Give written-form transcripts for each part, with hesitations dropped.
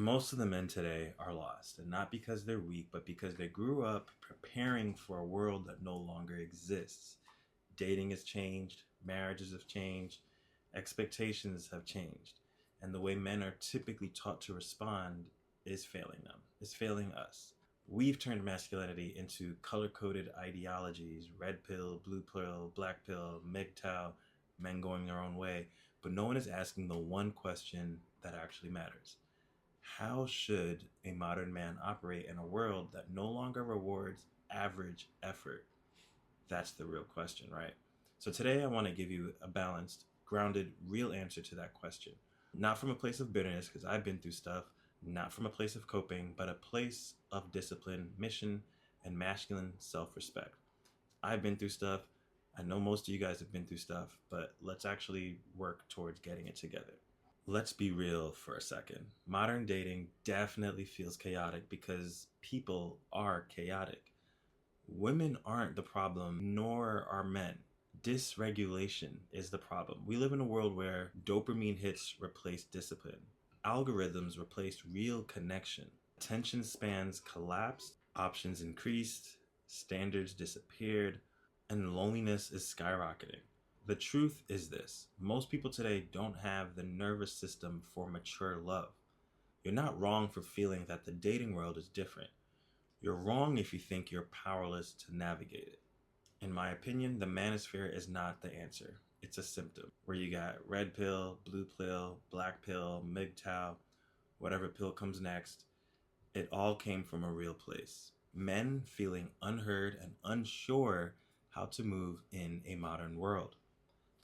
Most of the men today are lost, and not because they're weak, but because they grew up preparing for a world that no longer exists. Dating has changed, marriages have changed, expectations have changed, and the way men are typically taught to respond is failing them, is failing us. We've turned masculinity into color coded ideologies: red pill, blue pill, black pill, MGTOW, men going their own way, but no one is asking the one question that actually matters: how should a modern man operate in a world that no longer rewards average effort? That's the real question, right? So today I want to give you a balanced, grounded, real answer to that question. Not from a place of bitterness, because I've been through stuff, not from a place of coping, but a place of discipline, mission, and masculine self respect. I've been through stuff. I know most of you guys have been through stuff, but let's actually work towards getting it together. Let's be real for a second. Modern dating definitely feels chaotic because people are chaotic. Women aren't the problem, nor are men. Dysregulation is the problem. We live in a world where dopamine hits replace discipline, algorithms replaced real connection, attention spans collapsed, options increased, standards disappeared, and loneliness is skyrocketing. The truth is this: most people today don't have the nervous system for mature love. You're not wrong for feeling that the dating world is different. You're wrong if you think you're powerless to navigate it. In my opinion, the manosphere is not the answer. It's a symptom where you got red pill, blue pill, black pill, MGTOW, whatever pill comes next. It all came from a real place. Men feeling unheard and unsure how to move in a modern world.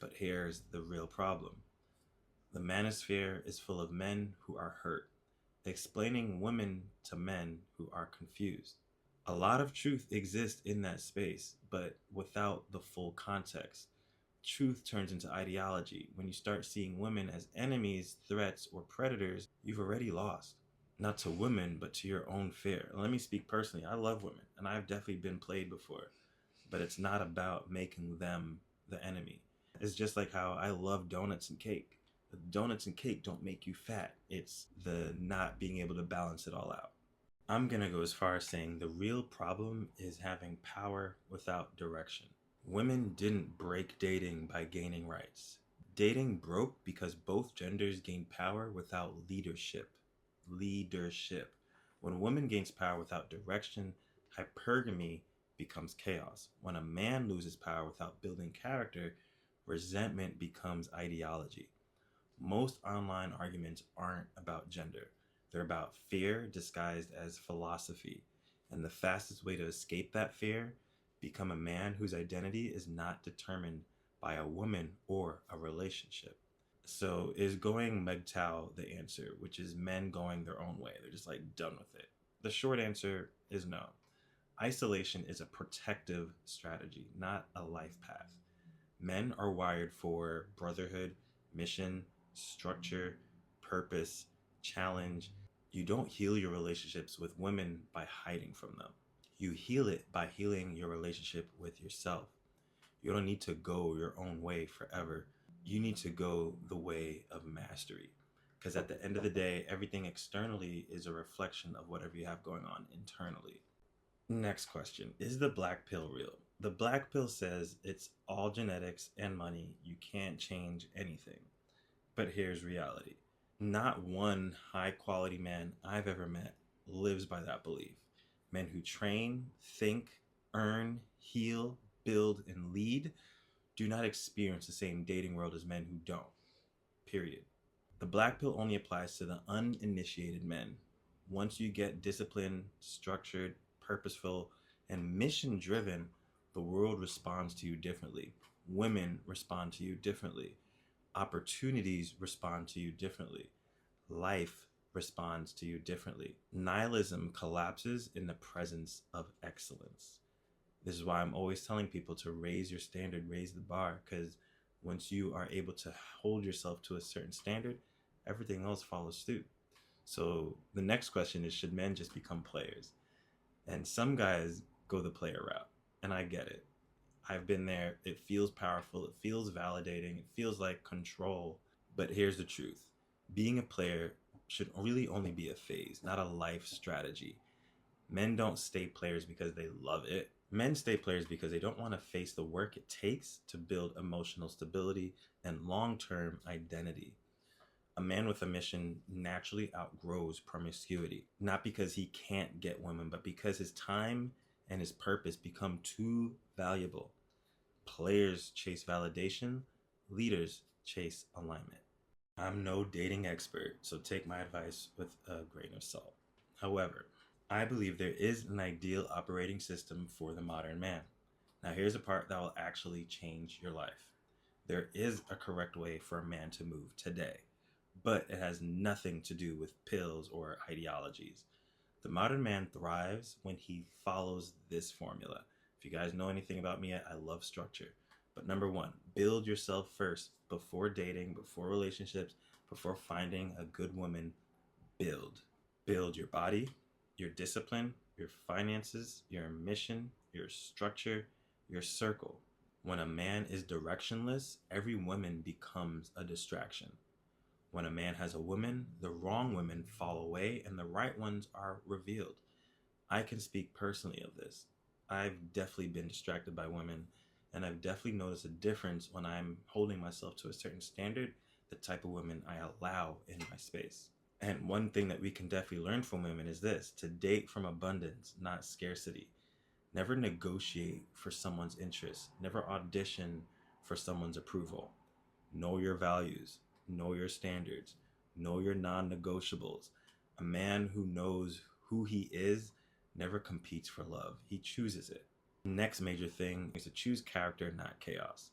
But here's the real problem: the manosphere is full of men who are hurt, explaining women to men who are confused. A lot of truth exists in that space, but without the full context. Truth turns into ideology. When you start seeing women as enemies, threats, or predators, you've already lost. Not to women, but to your own fear. Let me speak personally. I love women, and I've definitely been played before, but it's not about making them the enemy. It's just like how I love donuts and cake. Donuts and cake don't make you fat. It's the not being able to balance it all out. I'm going to go as far as saying the real problem is having power without direction. Women didn't break dating by gaining rights. Dating broke because both genders gained power without leadership. Leadership. When a woman gains power without direction, hypergamy becomes chaos. When a man loses power without building character, resentment becomes ideology. Most online arguments aren't about gender. They're about fear disguised as philosophy. And the fastest way to escape that fear: become a man whose identity is not determined by a woman or a relationship. So is going MGTOW the answer, which is men going their own way? They're just like done with it. The short answer is no. Isolation is a protective strategy, not a life path. Men are wired for brotherhood, mission, structure, purpose, challenge. You don't heal your relationships with women by hiding from them. You heal it by healing your relationship with yourself. You don't need to go your own way forever. You need to go the way of mastery. Because at the end of the day, everything externally is a reflection of whatever you have going on internally. Next question: is the black pill real? The black pill says it's all genetics and money. You can't change anything. But here's reality: not one high quality man I've ever met lives by that belief. Men who train, think, earn, heal, build, and lead do not experience the same dating world as men who don't. Period. The black pill only applies to the uninitiated men. Once you get disciplined, structured, purposeful, and mission driven, the world responds to you differently. Women respond to you differently. Opportunities respond to you differently. Life responds to you differently. Nihilism collapses in the presence of excellence. This is why I'm always telling people to raise your standard, raise the bar, because once you are able to hold yourself to a certain standard, everything else follows suit. So the next question is, should men just become players? And some guys go the player route, and I get it. I've been there. It feels powerful. It feels validating. It feels like control. But here's the truth: being a player should really only be a phase, not a life strategy. Men don't stay players because they love it. Men stay players because they don't want to face the work it takes to build emotional stability and long term identity. A man with a mission naturally outgrows promiscuity, not because he can't get women, but because his time and his purpose become too valuable. Players chase validation, leaders chase alignment. I'm no dating expert, so take my advice with a grain of salt. However, I believe there is an ideal operating system for the modern man. Now, here's a part that will actually change your life. There is a correct way for a man to move today, but it has nothing to do with pills or ideologies. The modern man thrives when he follows this formula. If you guys know anything about me, I love structure. But number one, build yourself first before dating, before relationships, before finding a good woman. Build. Build your body, your discipline, your finances, your mission, your structure, your circle. When a man is directionless, every woman becomes a distraction. When a man has a woman, the wrong women fall away and the right ones are revealed. I can speak personally of this. I've definitely been distracted by women, and I've definitely noticed a difference when I'm holding myself to a certain standard, the type of women I allow in my space. And one thing that we can definitely learn from women is this: to date from abundance, not scarcity. Never negotiate for someone's interest. Never audition for someone's approval. Know your values. Know your standards. Know your non negotiables. A man who knows who he is never competes for love, he chooses it. Next major thing is to choose character, not chaos.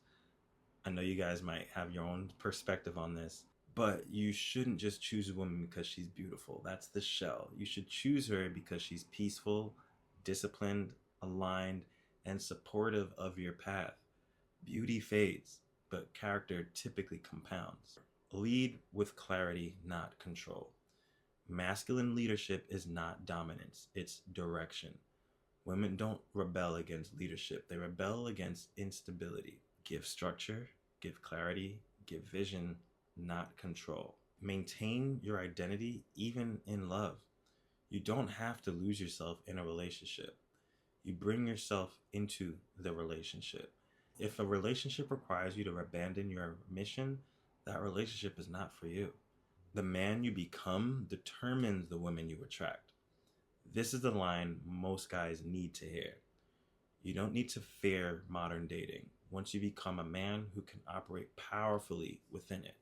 I know you guys might have your own perspective on this, but you shouldn't just choose a woman because she's beautiful. That's the shell. You should choose her because she's peaceful, disciplined, aligned, and supportive of your path. Beauty fades, but character typically compounds. Lead with clarity, not control. Masculine leadership is not dominance, it's direction. Women don't rebel against leadership, they rebel against instability. Give structure, give clarity, give vision, not control. Maintain your identity even in love. You don't have to lose yourself in a relationship. You bring yourself into the relationship. If a relationship requires you to abandon your mission, that relationship is not for you. The man you become determines the women you attract. This is the line most guys need to hear. You don't need to fear modern dating once you become a man who can operate powerfully within it.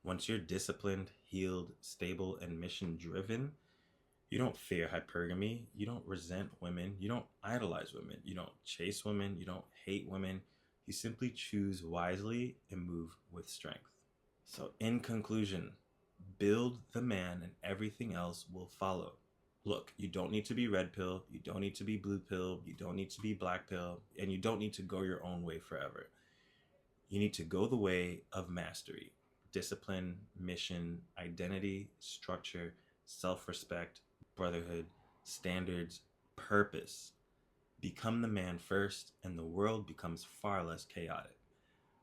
Once you're disciplined, healed, stable, and mission driven, you don't fear hypergamy. You don't resent women. You don't idolize women. You don't chase women. You don't hate women. You simply choose wisely and move with strength. So, in conclusion, build the man and everything else will follow. Look, you don't need to be red pill. You don't need to be blue pill. You don't need to be black pill. And you don't need to go your own way forever. You need to go the way of mastery: discipline, mission, identity, structure, self respect, brotherhood, standards, purpose. Become the man first, and the world becomes far less chaotic.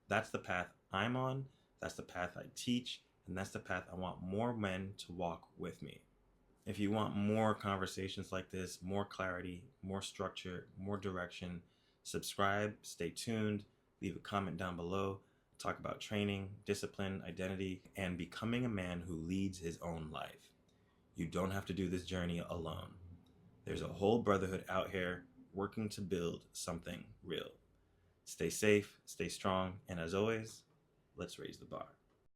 That's the path I'm on, that's the path I teach, and that's the path I want more men to walk with me. If you want more conversations like this, more clarity, more structure, more direction, subscribe, stay tuned, leave a comment down below. Talk about training, discipline, identity, and becoming a man who leads his own life. You don't have to do this journey alone. There's a whole brotherhood out here working to build something real. Stay safe, stay strong, and as always, let's raise the bar.